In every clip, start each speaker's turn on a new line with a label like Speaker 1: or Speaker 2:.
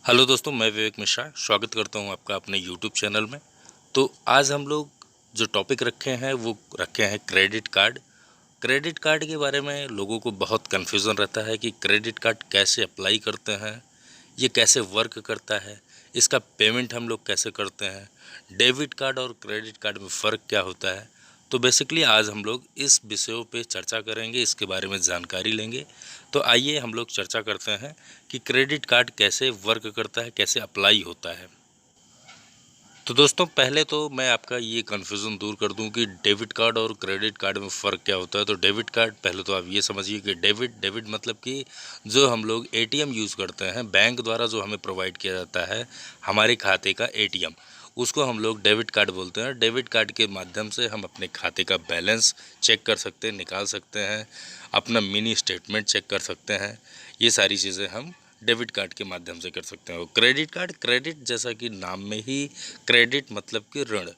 Speaker 1: Hello दोस्तों, मैं विवेक मिश्रा स्वागत करता हूं आपका अपने यूट्यूब चैनल में। तो आज हम लोग जो टॉपिक रखे हैं वो रखे हैं क्रेडिट कार्ड। क्रेडिट कार्ड के बारे में लोगों को बहुत कन्फ्यूज़न रहता है कि क्रेडिट कार्ड कैसे अप्लाई करते हैं, ये कैसे वर्क करता है, इसका पेमेंट हम लोग कैसे करते हैं, डेबिट कार्ड और क्रेडिट कार्ड में फ़र्क क्या होता है। तो बेसिकली आज हम लोग इस विषयों पे चर्चा करेंगे, इसके बारे में जानकारी लेंगे। तो आइए हम लोग चर्चा करते हैं कि क्रेडिट कार्ड कैसे वर्क करता है, कैसे अप्लाई होता है। तो दोस्तों, पहले तो मैं आपका ये कन्फ्यूज़न दूर कर दूं कि डेबिट कार्ड और क्रेडिट कार्ड में फ़र्क क्या होता है। तो डेबिट कार्ड, पहले तो आप ये समझिए कि डेबिट मतलब कि जो हम लोग एटीएम यूज़ करते हैं, बैंक द्वारा जो हमें प्रोवाइड किया जाता है हमारे खाते का एटीएम, उसको हम लोग डेबिट कार्ड बोलते हैं। डेबिट कार्ड के माध्यम से हम अपने खाते का बैलेंस चेक कर सकते हैं, निकाल सकते हैं, अपना मिनी स्टेटमेंट चेक कर सकते हैं। ये सारी चीज़ें हम डेबिट कार्ड के माध्यम से कर सकते हैं। और क्रेडिट कार्ड, क्रेडिट जैसा कि नाम में ही क्रेडिट मतलब कि ऋण,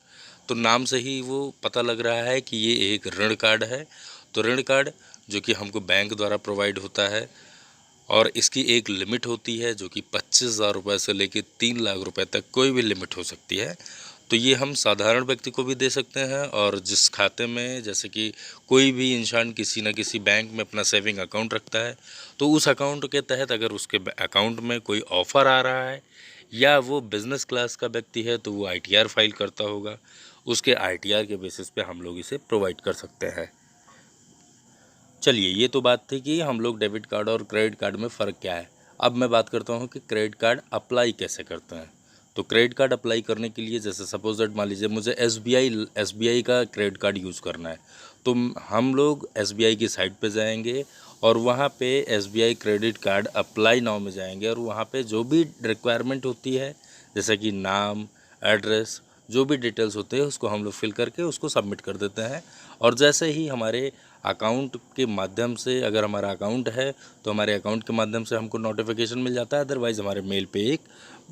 Speaker 1: तो नाम से ही वो पता लग रहा है कि ये एक ऋण कार्ड है। तो ऋण कार्ड जो कि हमको बैंक द्वारा प्रोवाइड होता है और इसकी एक लिमिट होती है जो कि 25,000 रुपये से लेकर 3 लाख रुपए तक कोई भी लिमिट हो सकती है। तो ये हम साधारण व्यक्ति को भी दे सकते हैं, और जिस खाते में, जैसे कि कोई भी इंसान किसी न किसी बैंक में अपना सेविंग अकाउंट रखता है, तो उस अकाउंट के तहत अगर उसके अकाउंट में कोई ऑफ़र आ रहा है या वो बिज़नेस क्लास का व्यक्ति है तो वो आईटीआर फाइल करता होगा, उसके आईटीआर के बेसिस पे हम लोग इसे प्रोवाइड कर सकते हैं। चलिए, ये तो बात थी कि हम लोग डेबिट कार्ड और क्रेडिट कार्ड में फ़र्क क्या है। अब मैं बात करता हूँ कि क्रेडिट कार्ड अप्लाई कैसे करते हैं। तो क्रेडिट कार्ड अप्लाई करने के लिए, जैसे सपोज दैट मान लीजिए मुझे एसबीआई का क्रेडिट कार्ड यूज़ करना है, तो हम लोग एसबीआई की साइट पे जाएंगे और वहाँ पे SBI credit card apply now में जाएंगे, और वहाँ पे जो भी रिक्वायरमेंट होती है, जैसे कि नाम, एड्रेस, जो भी डिटेल्स होते हैं उसको हम लोग फिल करके उसको सबमिट कर देते हैं। और जैसे ही हमारे अकाउंट के माध्यम से, अगर हमारा अकाउंट है तो हमारे अकाउंट के माध्यम से हमको नोटिफिकेशन मिल जाता है, अदरवाइज़ हमारे मेल पे एक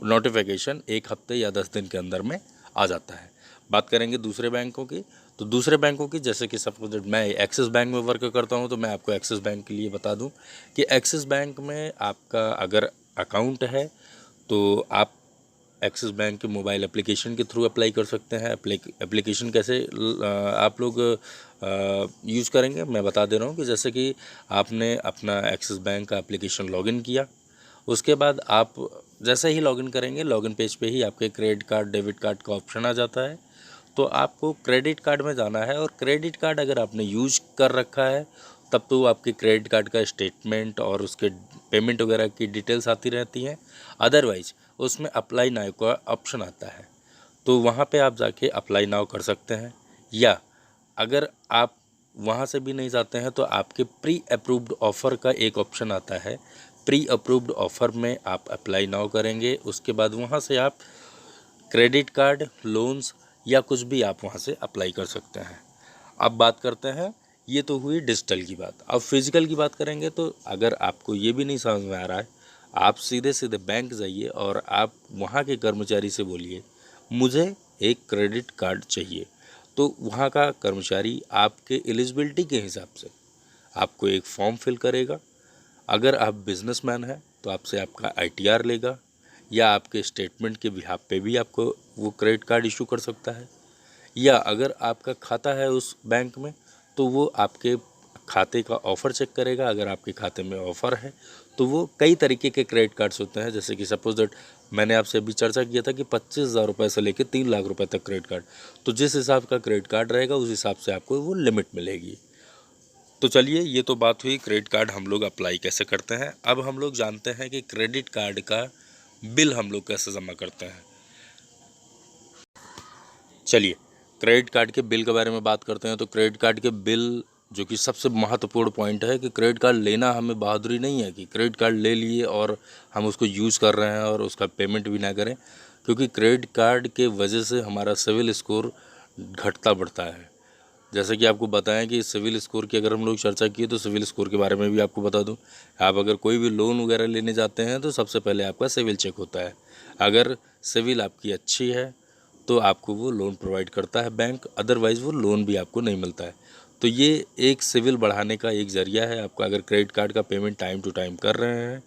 Speaker 1: नोटिफिकेशन 1 हफ्ते या 10 दिन के अंदर में आ जाता है। बात करेंगे दूसरे बैंकों की, तो दूसरे बैंकों की, जैसे कि सपोज मैं एक्सिस बैंक में वर्क करता हूं, तो मैं आपको एक्सिस बैंक के लिए बता दूं कि एक्सिस बैंक में आपका अगर अकाउंट है तो आप एक्सिस बैंक के मोबाइल एप्लीकेशन के थ्रू अप्लाई कर सकते हैं। एप्लीकेशन कैसे आप लोग यूज़ करेंगे, मैं बता दे रहा हूँ कि जैसे कि आपने अपना एक्सिस बैंक का एप्लीकेशन लॉगिन किया, उसके बाद आप जैसे ही लॉगिन करेंगे, लॉगिन पेज पे ही आपके क्रेडिट कार्ड, डेबिट कार्ड का ऑप्शन आ जाता है। तो आपको क्रेडिट कार्ड में जाना है, और क्रेडिट कार्ड अगर आपने यूज कर रखा है तब तो आपके क्रेडिट कार्ड का स्टेटमेंट और उसके पेमेंट वगैरह की डिटेल्स आती रहती हैं। अदरवाइज उसमें अप्लाई नाउ का ऑप्शन आता है, तो वहाँ पे आप जाके अप्लाई नाउ कर सकते हैं। या अगर आप वहाँ से भी नहीं जाते हैं तो आपके प्री अप्रूव्ड ऑफ़र का एक ऑप्शन आता है। प्री अप्रूव्ड ऑफ़र में आप अप्लाई नाउ करेंगे, उसके बाद वहाँ से आप क्रेडिट कार्ड, लोन्स या कुछ भी आप वहाँ से अप्लाई कर सकते हैं। अब बात करते हैं, ये तो हुई डिजिटल की बात। अब फिज़िकल की बात करेंगे, तो अगर आपको ये भी नहीं समझ में आ रहा है, आप सीधे सीधे बैंक जाइए और आप वहाँ के कर्मचारी से बोलिए मुझे एक क्रेडिट कार्ड चाहिए। तो वहाँ का कर्मचारी आपके एलिजिबिलिटी के हिसाब से आपको एक फॉर्म फिल करेगा। अगर आप बिजनेसमैन हैं तो आपसे आपका आईटीआर लेगा, या आपके स्टेटमेंट के बिहाफ पे भी आपको वो क्रेडिट कार्ड इशू कर सकता है। या अगर आपका खाता है उस बैंक में तो वो आपके खाते का ऑफ़र चेक करेगा। अगर आपके खाते में ऑफ़र है तो वो कई तरीके के क्रेडिट कार्ड्स होते हैं, जैसे कि सपोज दैट मैंने आपसे अभी चर्चा किया था कि 25,000 रुपये से लेकर 3 लाख रुपए तक क्रेडिट कार्ड, तो जिस हिसाब का क्रेडिट कार्ड रहेगा उस हिसाब से आपको वो लिमिट मिलेगी। तो चलिए, ये तो बात हुई क्रेडिट कार्ड हम लोग अप्लाई कैसे करते हैं। अब हम लोग जानते हैं कि क्रेडिट कार्ड का बिल हम लोग कैसे जमा करते हैं। चलिए, क्रेडिट कार्ड के बिल के बारे में बात करते हैं। तो क्रेडिट कार्ड के बिल, जो कि सबसे महत्वपूर्ण पॉइंट है कि क्रेडिट कार्ड लेना हमें बहादुरी नहीं है कि क्रेडिट कार्ड ले लिए और हम उसको यूज़ कर रहे हैं और उसका पेमेंट भी ना करें, क्योंकि क्रेडिट कार्ड के वजह से हमारा सिविल स्कोर घटता बढ़ता है। जैसे कि आपको बताएं कि सिविल स्कोर की अगर हम लोग चर्चा किए, तो सिविल स्कोर के बारे में भी आपको बता दूं। आप अगर कोई भी लोन वगैरह लेने जाते हैं तो सबसे पहले आपका सिविल चेक होता है। अगर सिविल आपकी अच्छी है तो आपको वो लोन प्रोवाइड करता है बैंक, अदरवाइज़ वो लोन भी आपको नहीं मिलता है। तो ये एक सिविल बढ़ाने का एक ज़रिया है आपका। अगर क्रेडिट कार्ड का पेमेंट टाइम टू टाइम कर रहे हैं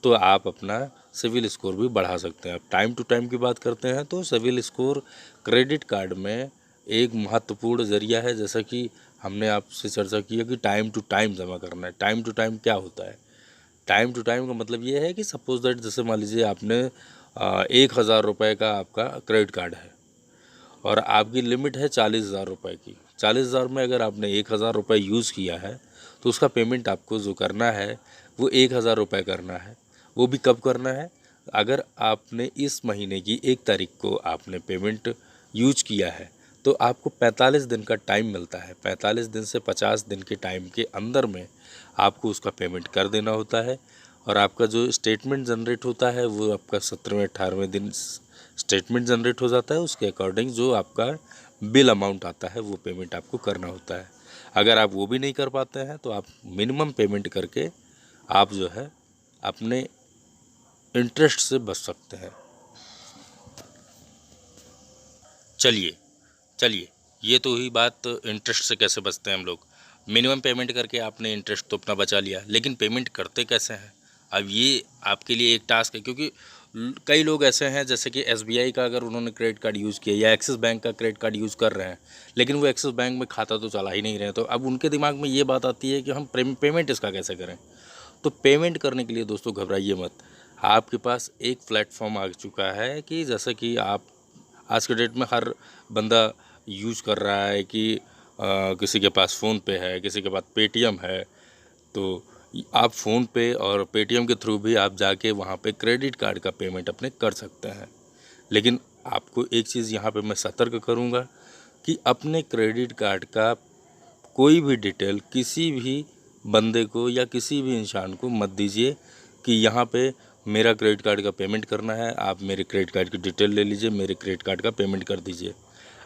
Speaker 1: तो आप अपना सिविल स्कोर भी बढ़ा सकते हैं। अब टाइम टू टाइम की बात करते हैं तो सिविल स्कोर क्रेडिट कार्ड में एक महत्वपूर्ण ज़रिया है। जैसा कि हमने आपसे चर्चा की है कि टाइम टू टाइम जमा करना है। टाइम टू टाइम क्या होता है? टाइम टू टाइम का मतलब ये है कि सपोज दैट जैसे मान लीजिए आपने 1,000 रुपये का आपका क्रेडिट कार्ड है और आपकी लिमिट है 40,000 रुपये की। 40,000 में अगर आपने 1,000 रुपये यूज़ किया है तो उसका पेमेंट आपको जो करना है वो 1,000 रुपये करना है। वो भी कब करना है? अगर आपने इस महीने की 1 तारीख को आपने पेमेंट यूज किया है तो आपको 45 दिन का टाइम मिलता है। 45 दिन से 50 दिन के टाइम के अंदर में आपको उसका पेमेंट कर देना होता है। और आपका जो स्टेटमेंट जनरेट होता है वो आपका 17वें 18वें दिन स्टेटमेंट जनरेट हो जाता है। उसके अकॉर्डिंग जो आपका बिल अमाउंट आता है वो पेमेंट आपको करना होता है। अगर आप वो भी नहीं कर पाते हैं तो आप मिनिमम पेमेंट करके आप जो है अपने इंटरेस्ट से बच सकते हैं। चलिए चलिए, ये तो हुई बात इंटरेस्ट से कैसे बचते हैं हम लोग। मिनिमम पेमेंट करके आपने इंटरेस्ट तो अपना बचा लिया, लेकिन पेमेंट करते कैसे हैं? अब ये आपके लिए एक टास्क है, क्योंकि कई लोग ऐसे हैं जैसे कि SBI का अगर उन्होंने क्रेडिट कार्ड यूज़ किया या एक्सिस बैंक का क्रेडिट कार्ड यूज़ कर रहे हैं, लेकिन वो एक्सिस बैंक में खाता तो चला ही नहीं रहे। तो अब उनके दिमाग में ये बात आती है कि हम पेमेंट इसका कैसे करें। तो पेमेंट करने के लिए दोस्तों घबराइए मत। आपके पास एक प्लेटफॉर्म आ चुका है कि जैसे कि आप आज के डेट में हर बंदा यूज़ कर रहा है कि किसी के पास फ़ोन पे है, किसी के पास पेटीएम है। तो आप फ़ोन पे और पेटीएम के थ्रू भी आप जाके वहाँ पे क्रेडिट कार्ड का पेमेंट अपने कर सकते हैं। लेकिन आपको एक चीज़ यहाँ पे मैं सतर्क करूँगा कि अपने क्रेडिट कार्ड का कोई भी डिटेल किसी भी बंदे को या किसी भी इंसान को मत दीजिए कि यहाँ पे मेरा क्रेडिट कार्ड का पेमेंट करना है, आप मेरे क्रेडिट कार्ड की डिटेल ले लीजिए, मेरे क्रेडिट कार्ड का पेमेंट कर दीजिए।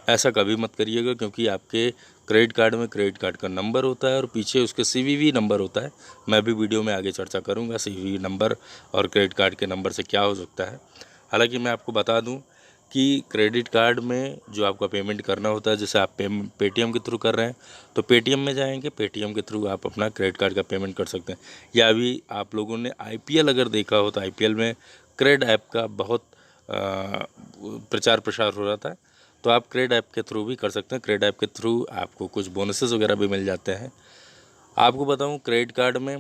Speaker 1: ऐसा कभी मत करिएगा, क्योंकि आपके क्रेडिट कार्ड में क्रेडिट कार्ड का नंबर होता है और पीछे उसके CVV नंबर होता है। मैं भी वीडियो में आगे चर्चा करूँगा CVV नंबर और क्रेडिट कार्ड के नंबर से क्या हो सकता है। हालांकि मैं आपको बता दूं कि क्रेडिट कार्ड में जो आपका पेमेंट करना होता है, जैसे आप पेटीएम के थ्रू कर रहे हैं तो पेटीएम में जाएंगे, पेटीएम के थ्रू आप अपना क्रेडिट कार्ड का पेमेंट कर सकते हैं। या अभी आप लोगों ने IPL अगर देखा हो तो IPL में क्रेड ऐप का बहुत प्रचार प्रसार हो रहा था। तो आप क्रेड ऐप के थ्रू भी कर सकते हैं। क्रेड ऐप के थ्रू आपको कुछ बोनसेस वगैरह भी मिल जाते हैं। आपको बताऊं क्रेडिट कार्ड में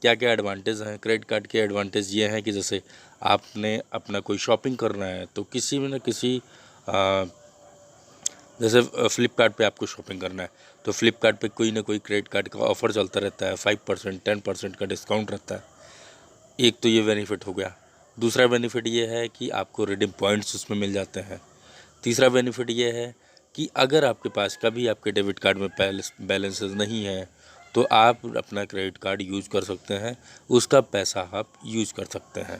Speaker 1: क्या क्या एडवांटेज हैं। क्रेडिट कार्ड के एडवांटेज ये हैं कि जैसे आपने अपना कोई शॉपिंग करना है तो किसी में न किसी जैसे फ्लिपकार्ट पे आपको शॉपिंग करना है तो फ्लिपकार्ट पे कोई ना कोई क्रेडिट कार्ड का ऑफ़र चलता रहता है। 5% 10% का डिस्काउंट रहता है। एक तो ये बेनिफिट हो गया। दूसरा बेनिफिट ये है कि आपको रिडीम पॉइंट्स उसमें मिल जाते हैं। तीसरा बेनिफिट ये है कि अगर आपके पास कभी आपके डेबिट कार्ड में बैलेंसेस नहीं है तो आप अपना क्रेडिट कार्ड यूज़ कर सकते हैं, उसका पैसा आप यूज़ कर सकते हैं।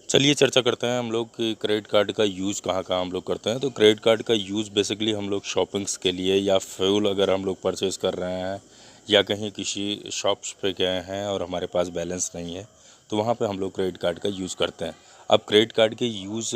Speaker 1: चलिए चर्चा करते हैं हम लोग कि क्रेडिट कार्ड का यूज़ कहाँ कहाँ हम लोग करते हैं। तो क्रेडिट कार्ड का यूज़ बेसिकली हम लोग शॉपिंग्स के लिए या फ्यूल अगर हम लोग परचेज़ कर रहे हैं या कहीं किसी शॉप्स पे गए हैं और हमारे पास बैलेंस नहीं है तो वहाँ पे हम लोग क्रेडिट कार्ड का यूज़ करते हैं। अब क्रेडिट कार्ड के यूज़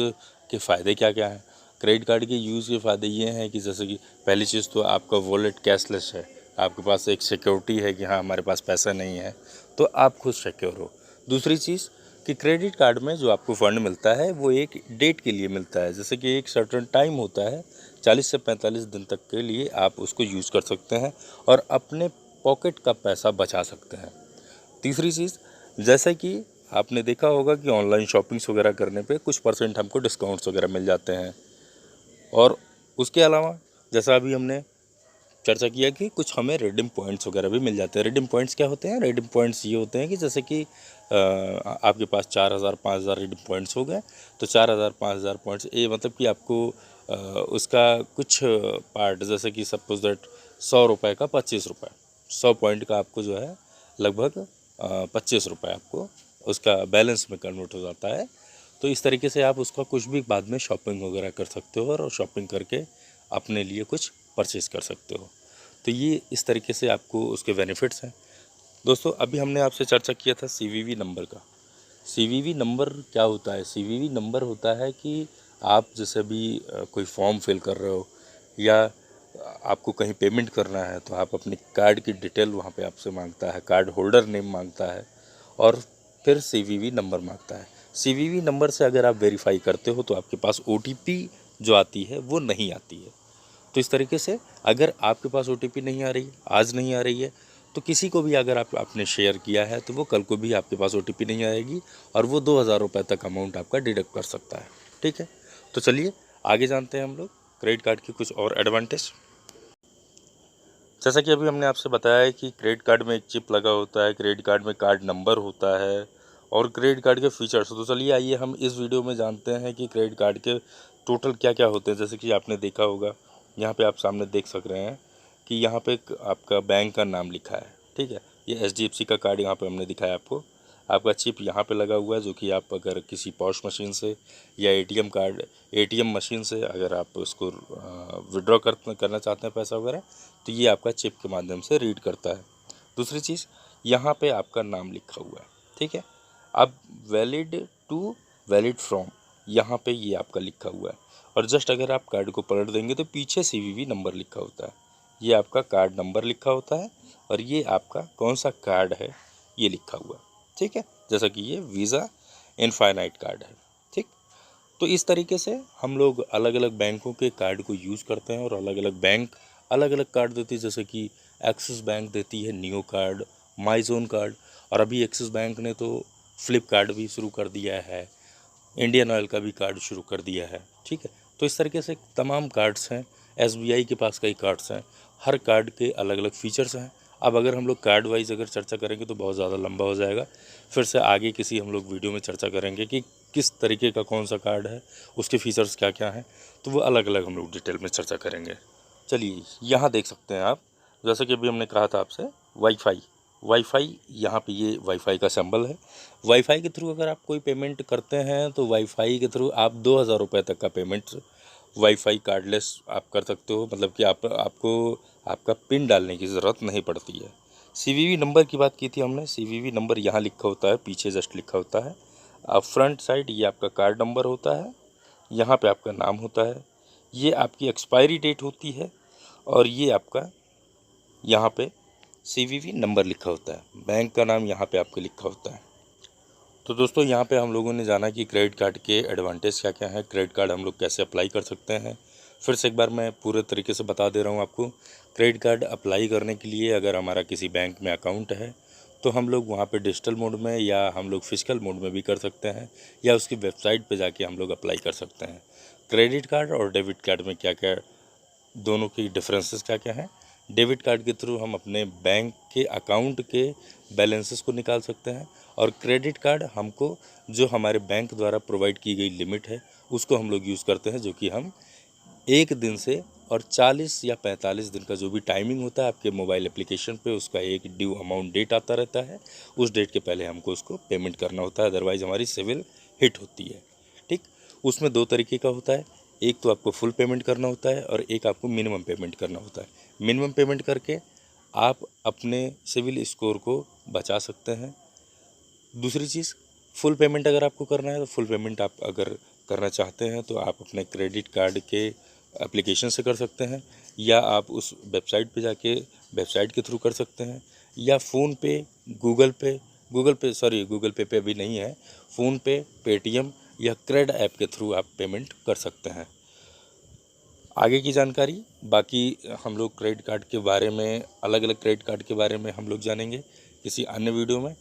Speaker 1: के फ़ायदे क्या क्या हैं? क्रेडिट कार्ड के यूज़ के फ़ायदे ये हैं कि जैसे कि पहली चीज़ तो आपका वॉलेट कैशलेस है। आपके पास एक सिक्योरिटी है कि हाँ हमारे पास पैसा नहीं है तो आप खुद सिक्योर हो। दूसरी चीज़ कि क्रेडिट कार्ड में जो आपको फ़ंड मिलता है वो एक डेट के लिए मिलता है। जैसे कि एक सर्टेन टाइम होता है, 40 से 45 दिन तक के लिए आप उसको यूज़ कर सकते हैं और अपने पॉकेट का पैसा बचा सकते हैं। तीसरी चीज़, जैसे कि आपने देखा होगा कि ऑनलाइन शॉपिंग्स वगैरह करने पे कुछ % हमको डिस्काउंट्स वगैरह मिल जाते हैं। और उसके अलावा जैसा अभी हमने चर्चा किया कि कुछ हमें रिडीम पॉइंट्स वगैरह भी मिल जाते हैं। रिडीम पॉइंट्स क्या होते हैं? रिडीम पॉइंट्स ये होते हैं कि जैसे कि आपके पास 4,000 5,000 रिडीम पॉइंट्स हो गए तो 4,000 5,000 पॉइंट्स, ये मतलब कि आपको उसका कुछ पार्ट जैसे कि सपोज दैट 100 रुपये का 25 रुपये, 100 पॉइंट का आपको जो है लगभग 25 रुपये आपको उसका बैलेंस में कन्वर्ट हो जाता है। तो इस तरीके से आप उसका कुछ भी बाद में शॉपिंग वगैरह कर सकते हो और शॉपिंग करके अपने लिए कुछ परचेज़ कर सकते हो। तो ये इस तरीके से आपको उसके बेनिफिट्स हैं। दोस्तों अभी हमने आपसे चर्चा किया था CVV नंबर का। CVV नंबर क्या होता है? CVV नंबर होता है कि आप जैसे भी कोई फॉर्म फिल कर रहे हो या आपको कहीं पेमेंट करना है तो आप अपनी कार्ड की डिटेल वहाँ पे आपसे मांगता है, कार्ड होल्डर नेम मांगता है और फिर CVV नंबर मांगता है। CVV नंबर से अगर आप वेरीफाई करते हो तो आपके पास OTP जो आती है वो नहीं आती है। तो इस तरीके से अगर आपके पास OTP नहीं आ रही, आज नहीं आ रही है, तो किसी को भी अगर आपने शेयर किया है तो वो कल को भी आपके पास OTP नहीं आएगी और वो 2000 रुपये तक अमाउंट आपका डिडक्ट कर सकता है। ठीक है, तो चलिए आगे जानते हैं हम लोग क्रेडिट कार्ड की कुछ और एडवांटेज। जैसा कि अभी हमने आपसे बताया है कि क्रेडिट कार्ड में एक चिप लगा होता है, क्रेडिट कार्ड में कार्ड नंबर होता है और क्रेडिट कार्ड के फीचर्स। तो चलिए आइए हम इस वीडियो में जानते हैं कि क्रेडिट कार्ड के टोटल क्या क्या होते हैं। जैसे कि आपने देखा होगा, यहाँ पे आप सामने देख सक रहे हैं कि यहाँ पे आपका बैंक का नाम लिखा है। ठीक है, ये HDFC का कार्ड यहाँ पे हमने दिखाया आपको। आपका चिप यहाँ पे लगा हुआ है, जो कि आप अगर किसी पॉश मशीन से या ATM मशीन से अगर आप उसको विड्रॉ करना चाहते हैं पैसा वगैरह, तो ये आपका चिप के माध्यम से रीड करता है। दूसरी चीज़, यहाँ पे आपका नाम लिखा हुआ है। ठीक है, अब वैलिड टू वैलिड फ्रॉम यहाँ पे ये आपका लिखा हुआ है और जस्ट अगर आप कार्ड को पलट देंगे तो पीछे CVV नंबर लिखा होता है। ये आपका कार्ड नंबर लिखा होता है और ये आपका कौन सा कार्ड है ये लिखा हुआ है। ठीक है, जैसा कि ये वीज़ा इनफाइनाइट कार्ड है। ठीक, तो इस तरीके से हम लोग अलग अलग बैंकों के कार्ड को यूज़ करते हैं और अलग अलग बैंक अलग अलग कार्ड देती है। जैसे कि एक्सिस बैंक देती है नियो कार्ड, माईजोन कार्ड, और अभी एक्सिस बैंक ने तो फ्लिप कार्ड भी शुरू कर दिया है, इंडियन ऑयल का भी कार्ड शुरू कर दिया है। ठीक है, तो इस तरीके से तमाम कार्ड्स हैं। SBI के पास कई कार्ड्स हैं, हर कार्ड के अलग अलग फ़ीचर्स हैं। अब अगर हम लोग कार्ड वाइज अगर चर्चा करेंगे तो बहुत ज़्यादा लंबा हो जाएगा। फिर से आगे किसी हम लोग वीडियो में चर्चा करेंगे कि किस तरीके का कौन सा कार्ड है, उसके फ़ीचर्स क्या क्या हैं, तो वो अलग अलग हम लोग डिटेल में चर्चा करेंगे। चलिए यहाँ देख सकते हैं आप, जैसे कि अभी हमने कहा था आपसे वाईफाई यहाँ पे ये वाईफाई का सिंबल है। वाईफाई के थ्रू अगर आप कोई पेमेंट करते हैं तो वाईफाई के थ्रू आप 2000 रुपये तक का पेमेंट वाईफाई कार्डलेस आप कर सकते हो। मतलब कि आपको आपका पिन डालने की ज़रूरत नहीं पड़ती है। CVV नंबर की बात की थी हमने, CVV नंबर यहाँ लिखा होता है, पीछे जस्ट लिखा होता है। अब फ्रंट साइड ये आपका कार्ड नंबर होता है, यहाँ पे आपका नाम होता है, ये आपकी एक्सपायरी डेट होती है और ये आपका यहाँ पे CVV नंबर लिखा होता है, बैंक का नाम यहाँ पे आपके लिखा होता है। तो दोस्तों यहाँ पे हम लोगों ने जाना कि क्रेडिट कार्ड के एडवांटेज क्या क्या हैं, क्रेडिट कार्ड हम लोग कैसे अप्लाई कर सकते हैं। फिर से एक बार मैं पूरे तरीके से बता दे रहा हूँ आपको। क्रेडिट कार्ड अप्लाई करने के लिए अगर हमारा किसी बैंक में अकाउंट है तो हम लोग वहाँ पे डिजिटल मोड में या हम लोग फिजिकल मोड में भी कर सकते हैं, या उसकी वेबसाइट पे जाके हम लोग अप्लाई कर सकते हैं। क्रेडिट कार्ड और डेबिट कार्ड में क्या क्या दोनों की डिफरेंसेस क्या क्या हैं। डेबिट कार्ड के थ्रू हम अपने बैंक के अकाउंट के बैलेंसेस को निकाल सकते हैं और क्रेडिट कार्ड हमको जो हमारे बैंक द्वारा प्रोवाइड की गई लिमिट है उसको हम लोग यूज़ करते हैं, जो कि हम एक दिन से और 40 या 45 दिन का जो भी टाइमिंग होता है आपके मोबाइल एप्लीकेशन पे, उसका एक ड्यू अमाउंट डेट आता रहता है, उस डेट के पहले हमको उसको पेमेंट करना होता है, अदरवाइज़ हमारी सिविल हिट होती है। ठीक, उसमें दो तरीके का होता है, एक तो आपको फुल पेमेंट करना होता है और एक आपको मिनिमम पेमेंट करना होता है। मिनिमम पेमेंट करके आप अपने सिविल स्कोर को बचा सकते हैं। दूसरी चीज़, फुल पेमेंट अगर आपको करना है तो फुल पेमेंट आप अगर करना चाहते हैं तो आप अपने क्रेडिट कार्ड के एप्लीकेशन से कर सकते हैं, या आप उस वेबसाइट पे जाके वेबसाइट के थ्रू कर सकते हैं, या फ़ोनपे, गूगल पे अभी नहीं है, फ़ोनपे, पेटीएम या क्रेड ऐप के थ्रू आप पेमेंट कर सकते हैं। आगे की जानकारी बाकी हम लोग क्रेडिट कार्ड के बारे में, अलग अलग क्रेडिट कार्ड के बारे में हम लोग जानेंगे किसी अन्य वीडियो में।